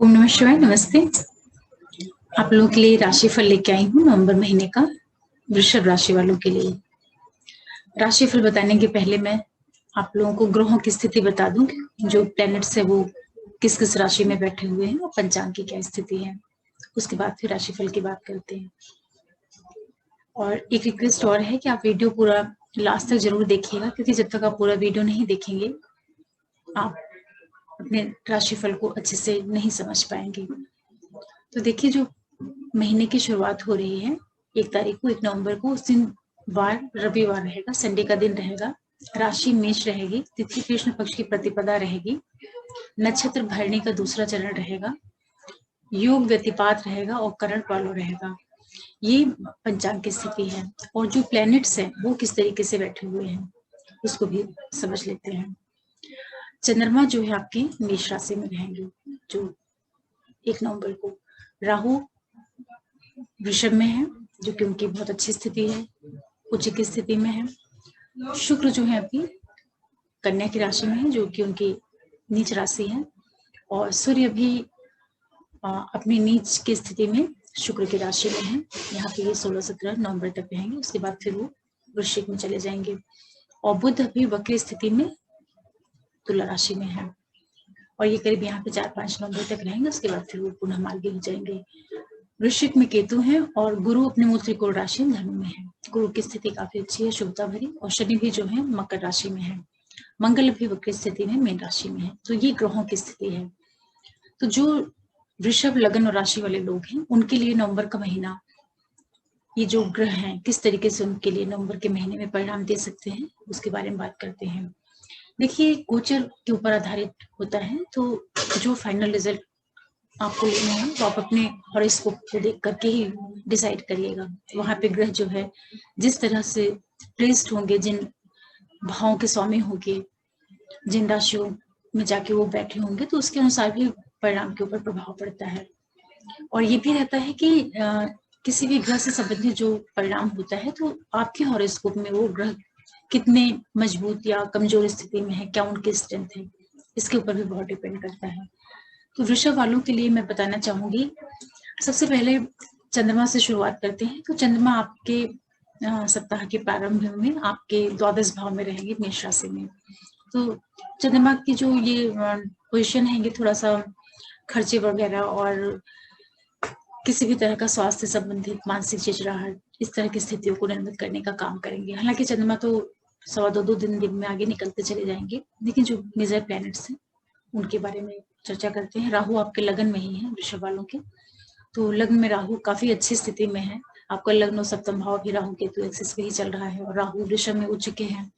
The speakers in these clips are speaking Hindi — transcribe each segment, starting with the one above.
ओम नमः शिवाय। नमस्ते। आप लोगों के लिए राशिफल लेके आई हूँ नवंबर महीने का वृषभ राशि वालों के लिए। राशिफल बताने के पहले मैं आप लोगों को ग्रहों की स्थिति बता दूं, जो प्लैनेट्स है वो किस किस राशि में बैठे हुए हैं और पंचांग की क्या स्थिति है। उसके बाद फिर राशिफल की बात करते हैं। और एक रिक्वेस्ट और है कि आप वीडियो पूरा लास्ट तक जरूर देखिएगा, क्योंकि जब तक आप पूरा वीडियो नहीं देखेंगे आप अपने राशिफल को अच्छे से नहीं समझ पाएंगे। तो देखिए, जो महीने की शुरुआत हो रही है 1 तारीख को, 1 नवंबर को, उस दिन वार रविवार रहेगा, संडे का दिन रहेगा। राशि मेष रहेगी, तिथि कृष्ण पक्ष की प्रतिपदा रहेगी, नक्षत्र भरणी का दूसरा चरण रहेगा, योग व्यतिपात रहेगा और करण पालो रहेगा। ये पंचांग की स्थिति है। और जो प्लैनेट्स हैं वो किस तरीके से बैठे हुए हैं उसको भी समझ लेते हैं। चंद्रमा जो है आपके मेष राशि में रहेंगे जो 1 नवंबर को। राहु वृषभ में है, जो कि उनकी बहुत अच्छी स्थिति है, उच्च की स्थिति में है। शुक्र जो है आपकी कन्या की राशि में है, जो कि उनकी नीच राशि है। और सूर्य भी अपनी नीच की स्थिति में शुक्र की राशि में है। यहाँ पे ये 16-17 नवंबर तक रहेंगे, उसके बाद फिर वो वृश्चिक में चले जाएंगे। और बुध भी वक्र स्थिति में तुला राशि में है, और ये करीब यहाँ पे 4-5 नवंबर तक रहेंगे, उसके बाद फिर वो पुनः मार्गी हो जाएंगे। वृश्चिक में केतु है और गुरु अपने मूल त्रिकोण राशि धनु में है। गुरु की स्थिति काफी अच्छी है, शुभता भरी। और शनि भी जो है मकर राशि में है, मंगल भी वक्र स्थिति में मीन राशि में है। तो ये ग्रहों की स्थिति है। तो जो वृषभ लगन और राशि वाले लोग हैं उनके लिए नवंबर का महीना, ये जो ग्रह हैं किस तरीके से उनके लिए नवंबर के महीने में परिणाम दे सकते हैं उसके बारे में बात करते हैं। देखिए, गोचर के ऊपर आधारित होता है, तो जो फाइनल रिजल्ट आपको लेना है तो आप अपने हॉरोस्कोप को देख करके ही डिसाइड करिएगा। वहां पे ग्रह जो है जिस तरह से प्लेस्ड होंगे, जिन भावों के स्वामी होंगे, जिन राशियों में जाके वो बैठे होंगे, तो उसके अनुसार भी परिणाम के ऊपर प्रभाव पड़ता है। और ये भी रहता है कि किसी भी ग्रह से संबंधित जो परिणाम होता है तो आपके हॉरोस्कोप में वो ग्रह कितने मजबूत या कमजोर स्थिति में है, क्या उनकी स्ट्रेंथ है, इसके ऊपर भी बहुत डिपेंड करता है। तो वृषभ वालों के लिए मैं बताना चाहूंगी, सबसे पहले चंद्रमा से शुरुआत करते हैं। तो चंद्रमा आपके सप्ताह के प्रारंभ में आपके द्वादश भाव में रहेंगे, मेष राशि में। तो चंद्रमा की जो ये पोजीशन है, ये थोड़ा सा खर्चे वगैरह और किसी भी तरह का स्वास्थ्य संबंधित मानसिक चिड़चिड़ाहट, इस तरह की स्थितियों को निर्मित करने का काम करेंगे। हालांकि चंद्रमा तो 2.25 दिन में आगे निकलते चले जाएंगे, लेकिन जो मेजर प्लैनेट्स हैं उनके बारे में चर्चा करते हैं। राहु आपके लगन में ही है वृषभ वालों के, तो लग्न में राहु काफी अच्छी स्थिति में है। आपका लग्न और सप्तम भाव भी राहु केतु एक्सिस पे ही चल रहा है, और राहु वृषभ में उच्च के हैं।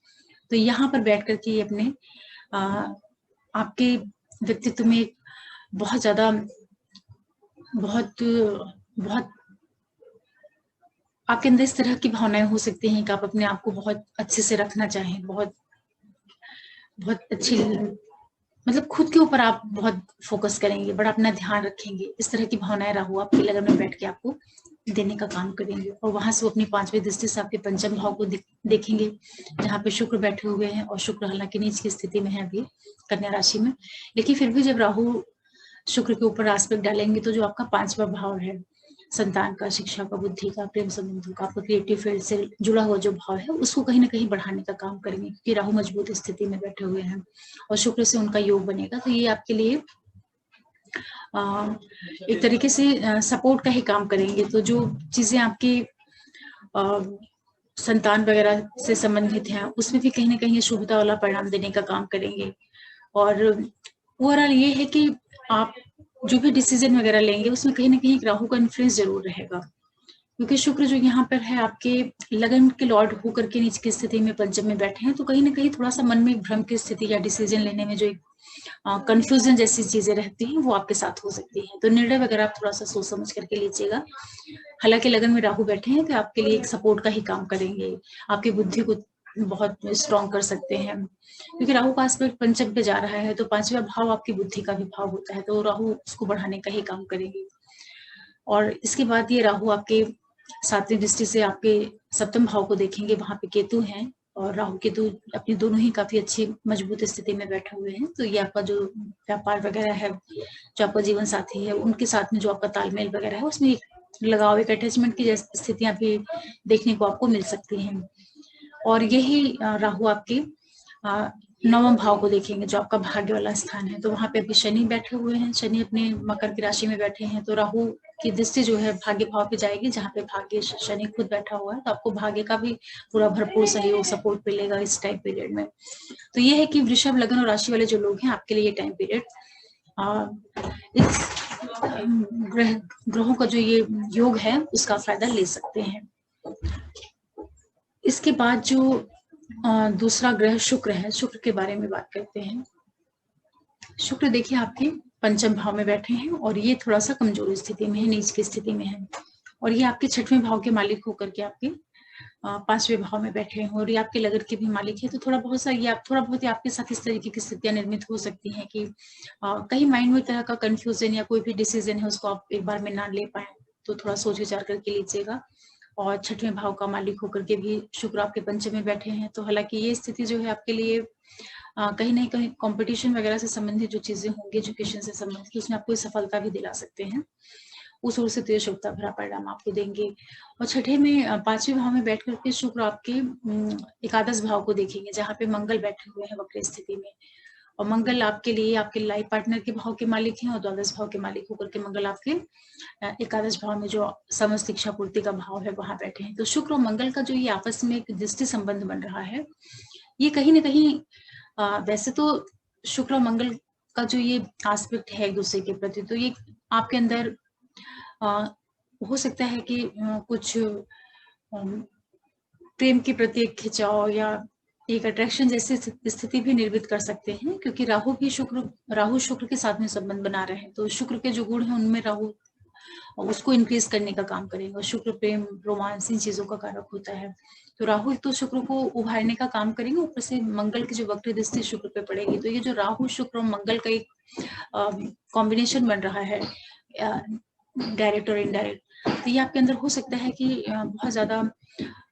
तो यहाँ पर बैठ करके ये अपने आपके व्यक्तित्व में बहुत ज्यादा बहुत बहुत आपके अंदर इस तरह की भावनाएं हो सकती हैं कि आप अपने आप को बहुत अच्छे से रखना चाहें, बहुत बहुत अच्छी, मतलब खुद के ऊपर आप बहुत फोकस करेंगे, बड़ा अपना ध्यान रखेंगे। इस तरह की भावनाएं राहु आपके लगन में बैठ के आपको देने का काम करेंगे। और वहां से वो अपनी 5वीं दृष्टि से आपके पंचम भाव को देखेंगे, जहाँ पे शुक्र बैठे हुए हैं। और शुक्र हालांकि नीच की स्थिति में है अभी कन्या राशि में, लेकिन फिर भी जब राहु शुक्र के ऊपर आस्पेक्ट डालेंगे तो जो आपका 5वां भाव है, संतान का, शिक्षा का, बुद्धि का, प्रेम संबंधों का, आपका क्रिएटिव फील्ड से जुड़ा हुआ जो भाव है उसको कहीं ना कहीं बढ़ाने का काम करेंगे, क्योंकि राहु मजबूत स्थिति में बैठे हुए हैं और शुक्र से उनका योग बनेगा। तो ये आपके लिए एक तरीके से सपोर्ट का ही काम करेंगे। तो जो चीजें आपकी संतान वगैरह से संबंधित हैं उसमें भी कहीं ना कहीं शुभता वाला परिणाम देने का काम करेंगे। और ओवरऑल ये है कि आप जो भी डिसीजन वगैरह लेंगे उसमें कहीं ना कहीं राहु का इन्फ्लुएंस जरूर रहेगा, क्योंकि शुक्र जो यहाँ पर है आपके लगन के लॉर्ड होकर के नीच की स्थिति में पंचम में बैठे हैं। तो कहीं ना कहीं थोड़ा सा मन में एक भ्रम की स्थिति या डिसीजन लेने में जो एक कंफ्यूजन जैसी चीजें रहती हैं वो आपके साथ हो सकती है। तो निर्णय वगैरह आप थोड़ा सा सोच समझ करके लीजिएगा। हालांकि लगन में राहु बैठे हैं तो आपके लिए एक सपोर्ट का ही काम करेंगे, आपकी बुद्धि को बहुत स्ट्रॉन्ग कर सकते हैं, क्योंकि राहु का आस्पेक्ट पंचम पे जा रहा है। तो 5वां भाव आपकी बुद्धि का भी भाव होता है, तो राहु उसको बढ़ाने का ही काम करेंगे। और इसके बाद ये राहु आपके 7वीं दृष्टि से आपके सप्तम भाव को देखेंगे, वहां पे केतु हैं और राहु केतु अपनी दोनों ही काफी अच्छी मजबूत स्थिति में बैठे हुए हैं। तो ये आपका जो व्यापार वगैरह है, जो आपका जीवन साथी है, उनके साथ में जो आपका तालमेल वगैरह है, उसमें एक लगाव, एक अटैचमेंट की जैसी स्थितियां भी देखने को आपको मिल सकती हैं। और यही राहु आपके 9वें भाव को देखेंगे, जो आपका भाग्य वाला स्थान है। तो वहां पे अभी शनि बैठे हुए हैं, शनि अपने मकर की राशि में बैठे हैं। तो राहु की दृष्टि जो है भाग्य भाव पे जाएगी, जहाँ पे भाग्य शनि खुद बैठा हुआ है। तो आपको भाग्य का भी पूरा भरपूर सहयोग, सपोर्ट मिलेगा इस टाइम पीरियड में। तो ये है कि वृषभ लग्न और राशि वाले जो लोग हैं, आपके लिए ये टाइम पीरियड इस ग्रहों का जो ये योग है उसका फायदा ले सकते हैं। इसके बाद जो दूसरा ग्रह शुक्र है, शुक्र के बारे में बात करते हैं। शुक्र देखिए आपके पंचम भाव में बैठे हैं और ये थोड़ा सा कमजोर स्थिति में है, नीच की स्थिति में है। और ये आपके 6वें भाव के मालिक होकर के आपके 5वें भाव में बैठे हैं और ये आपके लगन के भी मालिक है। तो थोड़ा बहुत सा ये थोड़ा बहुत ही आपके साथ इस तरीके की स्थितियां निर्मित हो सकती हैं कि कहीं माइंड में तरह का कंफ्यूजन या कोई भी डिसीजन है उसको आप एक बार में ना ले पाए। तो थोड़ा सोच विचार करके लीजिएगा। और 6वें भाव का मालिक होकर के भी शुक्र आपके पंचम में बैठे हैं। तो हालांकि ये स्थिति जो है आपके लिए कहीं ना कहीं कंपटीशन वगैरह से संबंधित जो चीजें होंगी, एजुकेशन से संबंधित, उसमें आपको सफलता भी दिला सकते हैं। उस ओर से तो ये शुभता भरा परिणाम आपको देंगे। और 6ठे में 5वें भाव में बैठ करके शुक्र आपके एकादश भाव को देखेंगे, जहाँ पे मंगल बैठे हुए हैं वक्र स्थिति में। और मंगल आपके लिए आपके लाइफ पार्टनर के भाव के मालिक हैं और द्वादश भाव के मालिक होकर के मंगल आपके एकादश भाव में जो समस्त इच्छा पूर्ति का भाव है वहां बैठे हैं। तो शुक्र और मंगल का जो ये आपस में एक दृष्टि संबंध बन रहा है, ये कहीं ना कहीं वैसे तो शुक्र और मंगल का जो ये एस्पेक्ट है एक दूसरे के प्रति, तो ये आपके अंदर हो सकता है कि कुछ प्रेम के प्रति एक खिंचाव या एक अट्रैक्शन जैसी स्थिति भी निर्मित कर सकते हैं, क्योंकि राहु शुक्र के साथ में संबंध बना रहे हैं। तो शुक्र के जो गुण हैं उनमें राहु उसको इंक्रीज करने का काम करेगा। शुक्र प्रेम, रोमांस, इन चीजों का कारक होता है। तो राहु तो शुक्र को उभारने का काम करेंगे, ऊपर से मंगल की जो वक्र दृष्टि शुक्र पे पड़ेगी। तो ये जो राहु शुक्र और मंगल का एक कॉम्बिनेशन बन रहा है, डायरेक्ट और इनडायरेक्ट, तो ये आपके अंदर हो सकता है कि बहुत ज्यादा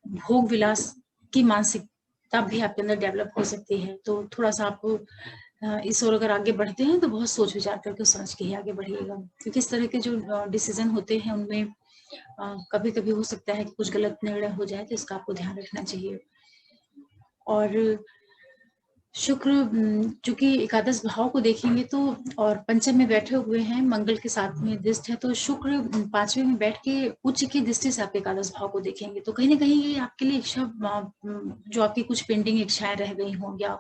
भोग विलास की मानसिकता भी आपके अंदर डेवलप हो सकती है। तो थोड़ा सा आपको इस ओर अगर आगे बढ़ते हैं तो बहुत सोच विचार करके समझ के ही आगे बढ़िएगा, क्योंकि इस तरह के जो डिसीजन होते हैं उनमें कभी कभी हो सकता है कि कुछ गलत निर्णय हो जाए, तो इसका आपको ध्यान रखना चाहिए। और शुक्र चूंकि एकादश भाव को देखेंगे तो और पंचम में बैठे हुए हैं, मंगल के साथ में दृष्ट है, तो शुक्र 5वें में बैठ के उच्च की दृष्टि से आप एकादश भाव को देखेंगे। तो कहीं ना कहीं ये आपके लिए इच्छा, जो आपकी कुछ पेंडिंग इच्छाएं रह गई हों या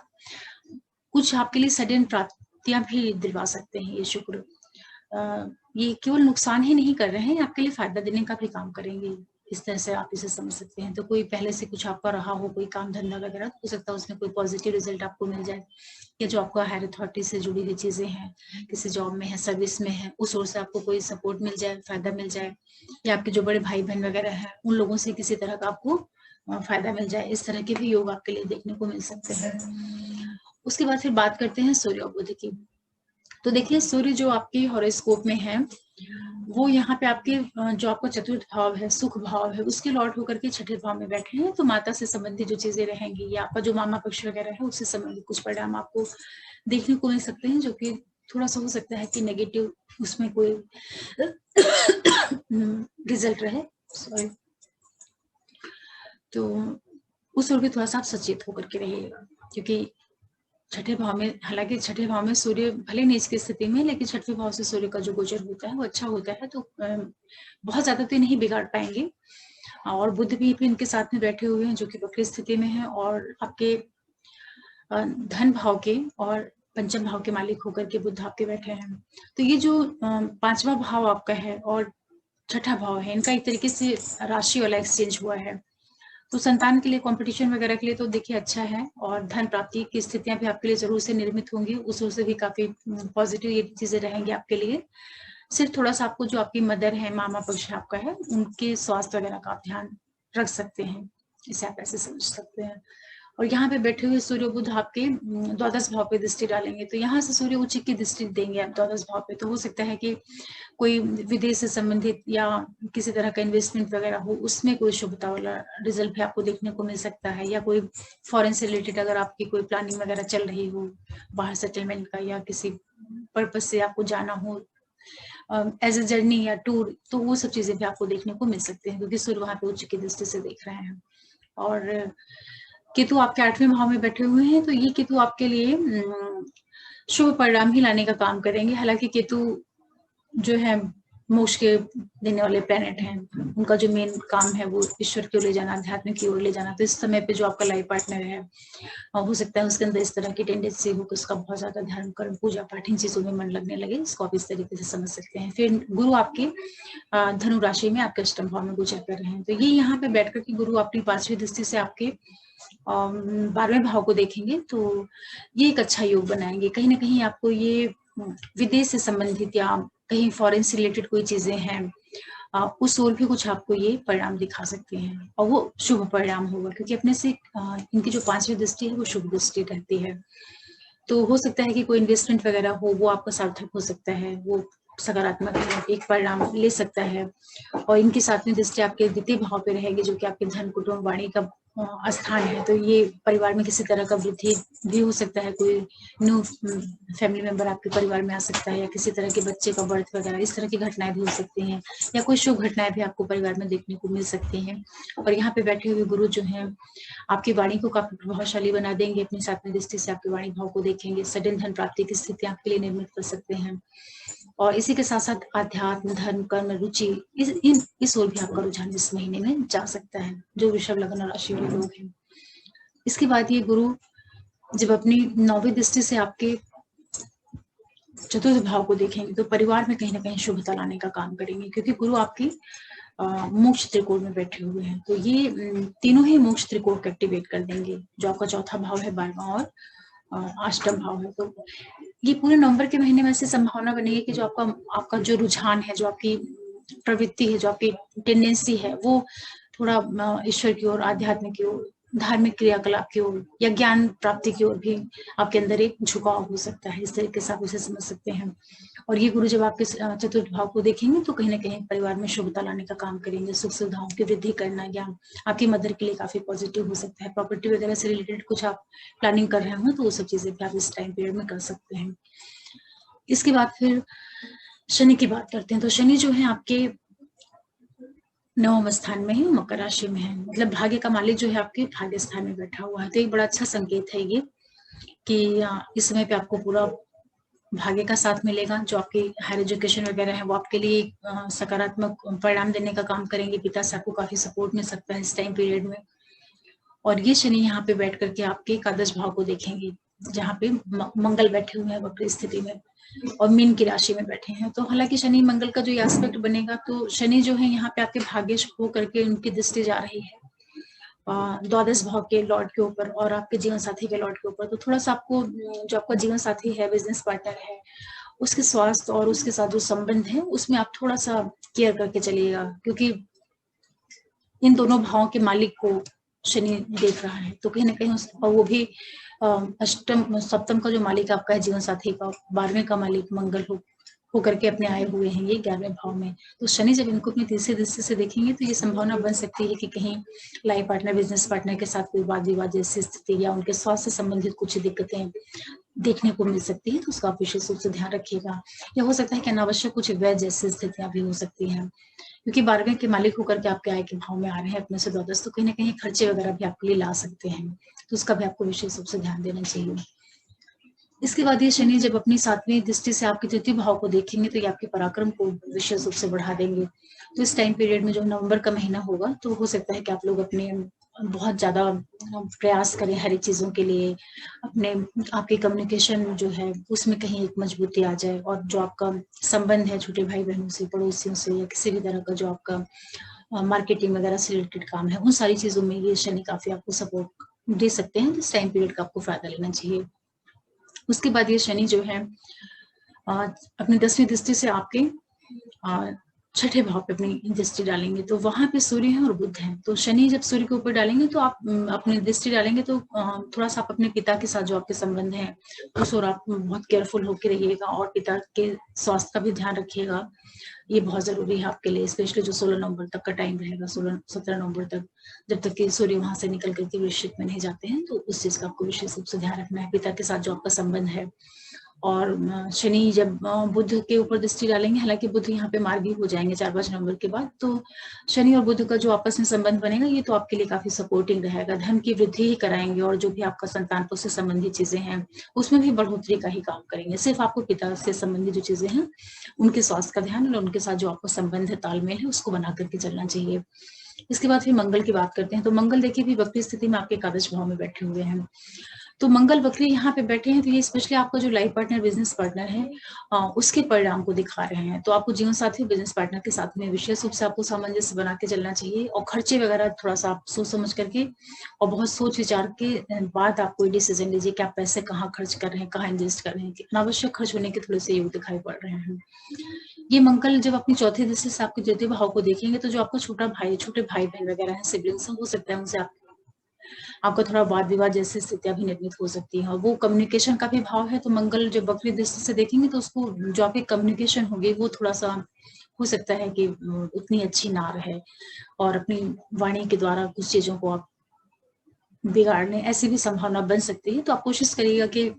कुछ आपके लिए सडन प्राप्तियां भी दिलवा सकते हैं। ये शुक्र ये केवल नुकसान ही नहीं कर रहे हैं, आपके लिए फायदा देने का भी काम करेंगे। इस तरह से आप इसे समझ सकते हैं। तो कोई पहले से कुछ आपका रहा हो, कोई काम धंधा वगैरह, तो हो सकता है उसमें कोई पॉजिटिव रिजल्ट आपको मिल जाए, या जो आपका हायर अथॉरिटी से जुड़ी हुई चीजें हैं, किसी जॉब में है, सर्विस में है, उस ओर से आपको कोई सपोर्ट मिल जाए, फायदा मिल जाए, या आपके जो बड़े भाई बहन वगैरह हैं उन लोगों से किसी तरह का आपको फायदा मिल जाए। इस तरह के भी योग आपके लिए देखने को मिल सकते हैं। उसके बाद फिर बात करते हैं सूर्य और बुध की। तो देखिए सूर्य जो आपके हॉरोस्कोप में है, वो यहाँ पे आपके जो आपका चतुर्थ भाव है, सुख भाव है, उसके लॉर्ड होकर के 6ठे भाव में बैठे हैं। तो माता से संबंधित जो चीजें रहेंगी, या आपका जो मामा पक्ष वगैरह है उससे संबंधित कुछ परिणाम आपको देखने को मिल सकते हैं, जो कि थोड़ा सा हो सकता है कि नेगेटिव उसमें कोई रिजल्ट रहे। सॉरी, तो उस ओर भी थोड़ा सा आप सचेत होकर के रहिएगा, क्योंकि 6ठे भाव में, हालांकि 6ठे भाव में सूर्य भले नीच की स्थिति में, लेकिन 6ठे भाव से सूर्य का जो गोचर होता है वो अच्छा होता है। तो बहुत ज्यादा तो नहीं बिगाड़ पाएंगे। और बुध भी इनके साथ में बैठे हुए हैं, जो कि वक्र स्थिति में है, और आपके धन भाव के और पंचम भाव के मालिक होकर के बुध आपके बैठे हैं। तो ये जो 5वां भाव आपका है और 6ठा भाव है, इनका एक तरीके से राशि वाला एक्सचेंज हुआ है। तो संतान के लिए, कंपटीशन वगैरह के लिए तो देखिए अच्छा है, और धन प्राप्ति की स्थितियां भी आपके लिए जरूर से निर्मित होंगी। उस ओर से भी काफी पॉजिटिव ये चीजें रहेंगी आपके लिए। सिर्फ थोड़ा सा आपको जो आपकी मदर है, मामा पक्ष आपका है, उनके स्वास्थ्य वगैरह का आप ध्यान रख सकते हैं, इसे आप ऐसे समझ सकते हैं। और यहाँ पे बैठे हुए सूर्य बुध आपके द्वादश भाव पे दृष्टि डालेंगे, तो यहाँ से सूर्य उच्च की दृष्टि देंगे आप द्वादश भाव पे। तो हो सकता है कि कोई विदेश से संबंधित या किसी तरह का इन्वेस्टमेंट वगैरह हो, उसमें कोई शुभता वाला रिजल्ट भी आपको देखने को मिल सकता है, या कोई फॉरेन से रिलेटेड अगर आपकी कोई प्लानिंग वगैरह चल रही हो बाहर सेटलमेंट का, या किसी पर्पज से आपको जाना हो एज ए जर्नी या टूर, तो वो सब चीजें भी आपको देखने को मिल सकते हैं, क्योंकि सूर्य वहां पे उच्च की दृष्टि से देख रहे हैं। और केतु आपके 8वें भाव में बैठे हुए हैं, तो ये केतु आपके लिए शुभ परिणाम ही लाने का काम करेंगे। हालांकि केतु जो है मोक्ष के देने वाले प्लेनेट हैं, उनका जो मेन काम है वो ईश्वर की ओर ले जाना, अध्यात्म की ओर ले जाना। तो इस समय पे जो आपका लाइफ पार्टनर है, हो सकता है उसके अंदर इस तरह की टेंडेंसी हो कि उसका बहुत ज्यादा धर्म कर्म पूजा पाठ इन चीजों में मन लगने लगे। इसको आप इस तरीके से समझ सकते हैं। फिर गुरु आपके धनु राशि में आपके अष्टम भाव में गोचर कर रहे हैं, तो ये यहाँ पे बैठ करके गुरु अपनी 5वीं दृष्टि से आपके 12वें भाव को देखेंगे, तो ये एक अच्छा योग बनाएंगे। कहीं ना कहीं आपको ये विदेश से संबंधित या कहीं फॉरेन से रिलेटेड कोई चीजें हैं, उस ओर भी कुछ आपको ये परिणाम दिखा सकते हैं, और वो शुभ परिणाम होगा, क्योंकि अपने से इनकी जो 5वीं दृष्टि है वो शुभ दृष्टि रहती है। तो हो सकता है कि कोई इन्वेस्टमेंट वगैरह हो, वो आपका सार्थक हो सकता है, वो सकारात्मक एक परिणाम ले सकता है। और इनकी 7वीं दृष्टि आपके द्वितीय भाव पे रहेगी, जो कि आपके धन कुटुंब वाणी का स्थान है। तो ये परिवार में किसी तरह का वृद्धि भी हो सकता है, कोई न्यू फैमिली मेंबर आपके परिवार में आ सकता है, या किसी तरह के बच्चे का बर्थ वगैरह, इस तरह की घटनाएं भी हो सकती हैं, या कोई शुभ घटनाएं भी आपको परिवार में देखने को मिल सकती हैं। और यहाँ पे बैठे हुए गुरु जो हैं आपकी वाणी को काफी प्रभावशाली बना देंगे। अपनी 7वीं दृष्टि से आपके वाणी भाव को देखेंगे, सडन धन प्राप्ति की स्थिति आपके लिए निर्मित कर सकते हैं। और इसी के साथ साथ अध्यात्म, धर्म, कर्म, रुचि, इस ओर भी आपका रुझान इस महीने में जा सकता है, जो वृषभ लग्न राशि वाले लोग हैं। इसके बाद ये गुरु जब अपनी 9वीं दृष्टि से आपके चतुर्थ भाव को देखेंगे, तो परिवार में कहीं ना कहीं शुभता लाने का काम करेंगे, क्योंकि गुरु आपकी मोक्ष त्रिकोण में बैठे हुए हैं। तो ये तीनों ही मोक्ष त्रिकोण को एक्टिवेट कर देंगे, जो आपका चौथा भाव है, 12वां और अष्टम भाव है। तो ये पूरे नवंबर के महीने में ऐसी संभावना बनेगी कि जो आपका जो रुझान है, जो आपकी प्रवृत्ति है, जो आपकी टेंडेंसी है, वो थोड़ा ईश्वर की ओर, आध्यात्म की ओर, धार्मिक क्रियाकलाप की ओर या ज्ञान प्राप्ति की ओर भी आपके अंदर एक झुकाव हो सकता है। इस तरीके से आप उसे समझ सकते हैं। और ये गुरु जब आपके चतुर्थ भाव को देखेंगे, तो कहीं ना कहीं परिवार में शुभता लाने का काम करेंगे, सुख सुविधाओं की वृद्धि करना, या आपकी मदर के लिए काफी पॉजिटिव हो सकता है। प्रॉपर्टी वगैरह से रिलेटेड कुछ आप प्लानिंग कर रहे हो, तो वो सब चीजें भी आप इस टाइम पीरियड में कर सकते हैं। इसके बाद फिर शनि की बात करते हैं। तो शनि जो है आपके 9वें स्थान में है, मकर राशि में है, मतलब भाग्य का मालिक जो है आपके भाग्य स्थान में बैठा हुआ है। तो एक बड़ा अच्छा संकेत है ये कि इस समय पे आपको पूरा भाग्य का साथ मिलेगा। जो आपकी हायर एजुकेशन वगैरह है, वो आपके लिए सकारात्मक परिणाम देने का काम करेंगे। पिता से आपको काफी सपोर्ट मिल सकता है इस टाइम पीरियड में। और ये शनि यहाँ पे बैठ करके आपके एकादश भाव को देखेंगे, जहाँ पे मंगल बैठे हुए हैं वक्र स्थिति में, और मीन की राशि में बैठे हैं। तो हालांकि शनि मंगल का जो ये एस्पेक्ट बनेगा, तो शनि जो है यहाँ पे आपके भाग्य हो करके उनकी दृष्टि जा रही है द्वादश भाव के लॉर्ड के ऊपर और आपके जीवन साथी के लॉर्ड के ऊपर। तो थोड़ा सा आपको जो आपका जीवन साथी है, बिजनेस पार्टनर है, उसके स्वास्थ्य और उसके साथ जो संबंध है, उसमें आप थोड़ा सा केयर करके चलिएगा, क्योंकि इन दोनों भावों के मालिक को शनि देख रहा है। तो कहीं ना कहीं और वो भी अष्टम सप्तम का जो मालिक आपका है जीवन साथी का, 12वें का मालिक मंगल होकर के अपने आए हुए हैं ये 11वें भाव में। तो शनि जब इनको अपनी तीसरी दृष्टि से देखेंगे, तो ये संभावना बन सकती है कि कहीं लाइफ पार्टनर, बिजनेस पार्टनर के साथ कोई वाद विवाद जैसी स्थिति, या उनके स्वास्थ्य से संबंधित कुछ दिक्कतें देखने को मिल सकती है। तो उसका आप विशेष रूप से ध्यान रखिएगा। या हो सकता है कि अनावश्यक कुछ व्यय जैसी स्थितियां भी हो सकती हैं, क्योंकि 12वें के मालिक होकर के आपके आय के भाव में आ रहे हैं अपने से द्वादश, तो कहीं ना कहीं खर्चे वगैरह भी आपके लिए ला सकते हैं। तो उसका भी आपको विशेष रूप से ध्यान देना चाहिए। इसके बाद ये शनि जब अपनी 7वीं दृष्टि से आपके तृतीय भाव को देखेंगे, तो ये आपके पराक्रम को विशेष रूप से बढ़ा देंगे। तो इस टाइम पीरियड में जो नवंबर का महीना होगा, तो हो सकता है कि आप लोग अपने बहुत ज्यादा प्रयास करें हर एक चीजों के लिए। अपने आपके कम्युनिकेशन जो है उसमें कहीं एक मजबूती आ जाए, और जो आपका संबंध है छोटे भाई बहनों से, पड़ोसियों से, या किसी भी तरह का जो आपका मार्केटिंग वगैरह से रिलेटेड काम है, उन सारी चीजों में ये शनि काफी आपको सपोर्ट दे सकते हैं। तो इस टाइम पीरियड का आपको फायदा लेना चाहिए। उसके बाद ये शनि जो है अपनी 10वीं दृष्टि से आपके छठे भाव पे अपनी दृष्टि डालेंगे, तो वहां पे सूर्य है और बुध है। तो शनि जब सूर्य के ऊपर डालेंगे तो आप अपनी दृष्टि डालेंगे तो थोड़ा सा आप अपने पिता के साथ जो आपके संबंध है उस और आप बहुत केयरफुल होकर रहिएगा और पिता के स्वास्थ्य का भी ध्यान रखिएगा। ये बहुत जरूरी है आपके लिए, स्पेशली जो 16 नवंबर तक का टाइम रहेगा, 16-17 नवंबर तक, जब तक कि सूर्य वहां से निकल करके वृश्चिक में नहीं जाते हैं। तो उस चीज का आपको विशेष रूप से ध्यान रखना है, पिता के साथ जो आपका संबंध है। और शनि जब बुध के ऊपर दृष्टि डालेंगे, हालांकि बुध यहाँ पे मार्गी हो जाएंगे 4-5 नवंबर के बाद, तो शनि और बुध का जो आपस में संबंध बनेगा ये तो आपके लिए काफी सपोर्टिंग रहेगा, धन की वृद्धि ही कराएंगे और जो भी आपका संतान से संबंधित चीजें हैं उसमें भी बढ़ोतरी का ही काम करेंगे। सिर्फ आपको पिता से संबंधित जो चीजें हैं उनके स्वास्थ्य का ध्यान और उनके साथ जो आपका संबंध है, तालमेल है, उसको बना करके चलना चाहिए। इसके बाद फिर मंगल की बात करते हैं। तो मंगल देखिए भी वक्री स्थिति में आपके एकादश भाव में बैठे हुए हैं। तो मंगल वक्री यहाँ पे बैठे हैं, तो ये स्पेशली आपका जो लाइफ पार्टनर, बिजनेस पार्टनर है, उसके परिणाम को दिखा रहे हैं। तो आपको जीवन साथी, बिजनेस पार्टनर के साथ में विशेष रूप से आपको सामंजस्य बना के चलना चाहिए और खर्चे वगैरह थोड़ा सा आप सोच समझ करके और बहुत सोच विचार के बाद आप कोई डिसीजन लीजिए कि आप पैसे कहाँ खर्च कर रहे हैं, कहाँ इन्वेस्ट कर रहे हैं। अनावश्यक खर्च होने के थोड़े से योग दिखाई पड़ रहे हैं। ये मंगल जब अपनी चौथी दृष्टि से आपके द्वितीय भाव को देखेंगे तो जो आपका छोटा भाई, छोटे भाई बहन वगैरह है, सिबलिंग्स, हो सकता है उनसे आपका थोड़ा वाद विवाद जैसी स्थितियां भी निर्मित हो सकती है। और वो कम्युनिकेशन का भी भाव है, तो मंगल जब वक्री दृष्टि से देखेंगे तो उसको जो आपकी कम्युनिकेशन होगी वो थोड़ा सा हो सकता है कि उतनी अच्छी ना रहे और अपनी वाणी के द्वारा कुछ चीजों को आप बिगाड़ने ऐसी भी संभावना बन सकती है। तो आप कोशिश करिएगा कि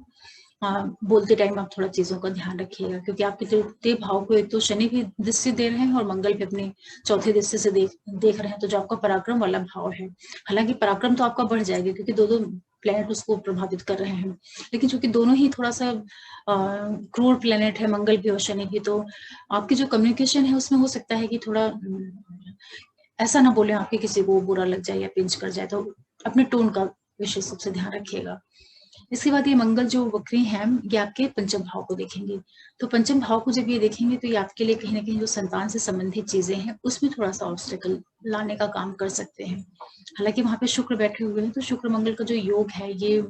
बोलते टाइम आप थोड़ा चीजों का ध्यान रखिएगा, क्योंकि आपके तृतीय भाव को एक तो शनि भी दृष्टि दे रहे हैं और मंगल भी अपनी चौथी दृष्टि से देख रहे हैं। तो जो आपका पराक्रम वाला भाव है, हालांकि पराक्रम तो आपका बढ़ जाएगा क्योंकि दो प्लेनेट उसको प्रभावित कर रहे हैं, लेकिन चूंकि दोनों ही थोड़ा सा क्रूर प्लेनेट है, मंगल भी और शनि भी, तो आपकी जो कम्युनिकेशन है उसमें हो सकता है कि थोड़ा ऐसा ना बोले आपके किसी को बुरा लग जाए या पिंच कर जाए। तो अपने टोन का विशेष रूप से ध्यान रखिएगा। इसके बाद ये मंगल जो वक्री हैं ये आपके पंचम भाव को देखेंगे। तो पंचम भाव को जब ये देखेंगे तो ये आपके लिए कहीं ना कहीं जो संतान से संबंधित चीजें हैं उसमें थोड़ा सा ऑब्स्टेकल लाने का काम कर सकते हैं। हालांकि वहां पे शुक्र बैठे हुए हैं, तो शुक्र मंगल का जो योग है ये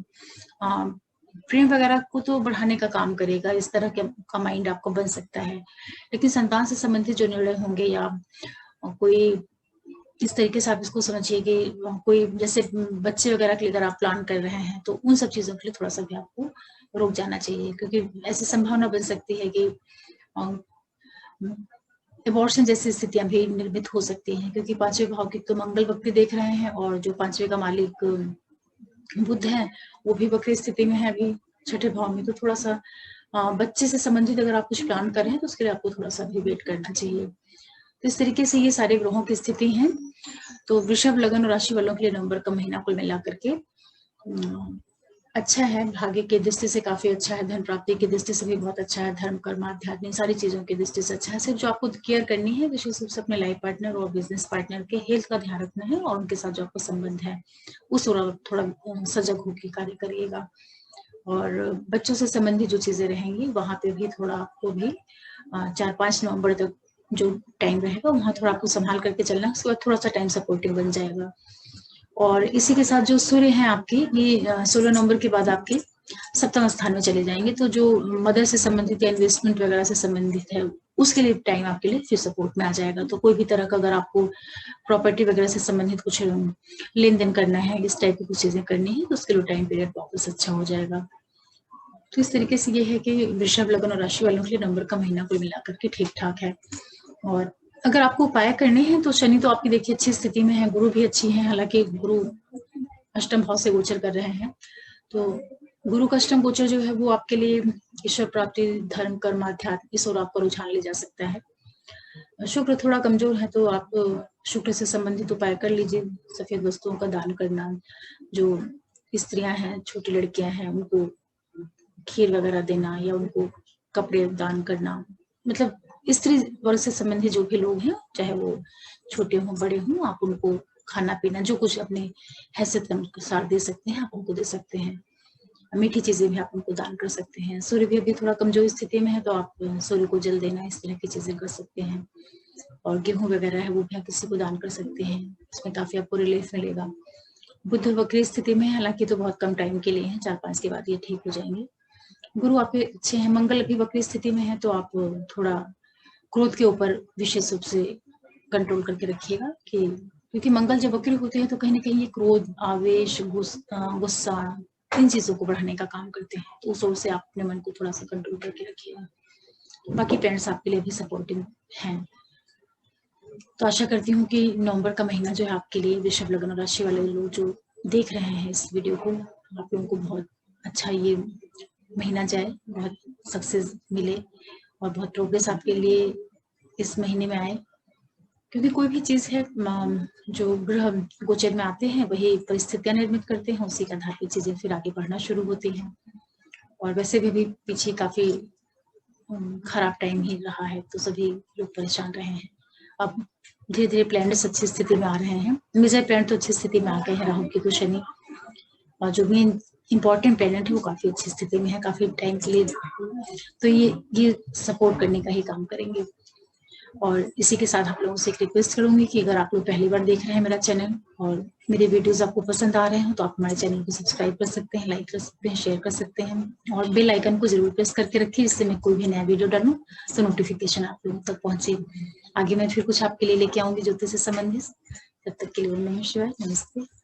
प्रेम वगैरह को तो बढ़ाने का काम करेगा, इस तरह का माइंड आपको बन सकता है। लेकिन संतान से संबंधित जो निर्णय होंगे या कोई इस तरीके से आप इसको समझिए कि कोई जैसे बच्चे वगैरह के लिए अगर आप प्लान कर रहे हैं तो उन सब चीजों के लिए थोड़ा सा भी आपको रुक जाना चाहिए, क्योंकि ऐसी संभावना बन सकती है कि एबॉर्शन जैसी स्थितियां भी निर्मित हो सकती हैं, क्योंकि पांचवें भाव की तो मंगल वक्री देख रहे हैं और जो पांचवें का मालिक बुध है वो भी वक्री स्थिति में है अभी छठे भाव में। तो थोड़ा सा बच्चे से संबंधित अगर आप कुछ प्लान कर रहे हैं तो उसके लिए आपको थोड़ा सा भी वेट करना चाहिए। तो इस तरीके से ये सारे ग्रहों की स्थिति है। तो वृषभ लग्न और राशि वालों के लिए नवंबर का महीना कुल मिला करके अच्छा है, भाग्य की दृष्टि से काफी अच्छा है, धन प्राप्ति की दृष्टि से भी बहुत अच्छा है, धर्म कर्म आध्यात्मिक सारी चीजों की दृष्टि से अच्छा है। सिर्फ जो आपको केयर करनी है विशेष रूप से अपने लाइफ पार्टनर और बिजनेस पार्टनर के हेल्थ का ध्यान रखना है और उनके साथ जो आपका संबंध है उस थोड़ा सजग होकर कार्य करिएगा। और बच्चों से संबंधित जो चीजें रहेंगी वहां पे भी थोड़ा आपको भी 4-5 नवंबर तक जो टाइम रहेगा वहां थोड़ा आपको संभाल करके चलना है, उसके बाद थोड़ा सा टाइम सपोर्टिव बन जाएगा। और इसी के साथ जो सूर्य है आपकी ये 16 नवंबर के बाद आपके सप्तम स्थान में चले जाएंगे। तो जो मदर से संबंधित या इन्वेस्टमेंट वगैरह से संबंधित है उसके लिए टाइम आपके लिए फिर सपोर्ट में आ जाएगा। तो कोई भी तरह का अगर आपको प्रॉपर्टी वगैरह से संबंधित कुछ लेन देन करना है, इस टाइप की कुछ चीजें करनी है तो उसके लिए टाइम पीरियड वापस अच्छा हो जाएगा। तो इस तरीके से ये है कि वृषभ लग्न और राशि वालों के लिए नवंबर का महीना कुल मिलाकर के ठीक ठाक है। और अगर आपको उपाय करने हैं तो शनि तो आपकी देखिए अच्छी स्थिति में है, गुरु भी अच्छी है, हालांकि गुरु अष्टम भाव से गोचर कर रहे हैं। तो गुरु का अष्टम गोचर जो है वो आपके लिए ईश्वर प्राप्ति, धर्म कर्म आध्यात्म इस ओर आपका रुझान ले जा सकता है। शुक्र थोड़ा कमजोर है तो आप शुक्र से संबंधित उपाय कर लीजिए, सफेद वस्तुओं का दान करना, जो स्त्रियां हैं, छोटी लड़कियां हैं उनको खीर वगैरह देना या उनको कपड़े दान करना, मतलब स्त्री वर्ग से संबंधित जो भी लोग हैं चाहे वो छोटे हों बड़े हों, आप उनको खाना पीना जो कुछ अपने हैसियत के अनुसार दे सकते हैं आप उनको दे सकते हैं। मीठी चीजें भी आप उनको दान कर सकते हैं। सूर्य भी अभी थोड़ा कमजोर स्थिति में है तो आप सूर्य को जल देना इस तरह की चीजें कर सकते हैं। और गेहूं वगैरह है वो भी आप किसी को दान कर सकते हैं, इसमें काफी आपको रिलीफ मिलेगा। बुध वक्री स्थिति में हालांकि तो बहुत कम टाइम के लिए है, 4-5 के बाद ये ठीक हो जाएंगे। गुरु आपके अच्छे हैं, मंगल अभी वक्री स्थिति में है तो आप थोड़ा क्रोध के ऊपर विशेष रूप से कंट्रोल करके रखिएगा, कि क्योंकि मंगल जब वक्र होते हैं तो कहीं ना कहीं ये क्रोध, आवेश, गुस्सा, इन चीजों को बढ़ाने का काम करते हैं। तो उस ओर से आप अपने मन को थोड़ा सा कंट्रोल करके रखिएगा। बाकी प्लैनेट्स आपके लिए भी सपोर्टिव हैं। तो आशा करती हूँ कि नवंबर का महीना जो है आपके लिए, वृषभ लग्न राशि वाले लोग जो देख रहे हैं इस वीडियो को, आप लोगों को बहुत अच्छा ये महीना जाए, बहुत सक्सेस मिले और बहुत प्रोग्रेस आपके लिए इस महीने में आए। क्योंकि कोई भी चीज है जो ग्रह गोचर में आते हैं वही परिस्थितियां निर्मित करते हैं, उसी के आधार पर चीजें फिर आगे बढ़ना शुरू होती हैं। और वैसे भी पीछे काफी खराब टाइम ही रहा है, तो सभी लोग परेशान रहे हैं। अब धीरे धीरे प्लैनेट्स अच्छी स्थिति में आ रहे हैं। मेजर प्लैनेट तो अच्छी स्थिति में आ गए हैं, राहु केतु शनि, और जो मेन इंपॉर्टेंट प्लैनेट है वो काफी अच्छी स्थिति में है काफी टाइम के लिए। तो ये सपोर्ट करने का ही काम करेंगे। और इसी के साथ आप लोगों से एक रिक्वेस्ट करूंगी कि अगर आप लोग पहली बार देख रहे हैं मेरा चैनल और मेरे वीडियोस आपको पसंद आ रहे हैं तो आप हमारे चैनल को सब्सक्राइब कर सकते हैं, लाइक कर सकते हैं, शेयर कर सकते हैं और बेल आइकन को जरूर प्रेस करके रखिए, जिससे मैं कोई भी नया वीडियो डालूं तो नोटिफिकेशन आप लोगों तक पहुंचे। आगे मैं फिर कुछ आपके लिए लेके आऊंगी ज्योतिष से संबंधित। तब तक के लिए ओम नमः शिवाय, नमस्ते।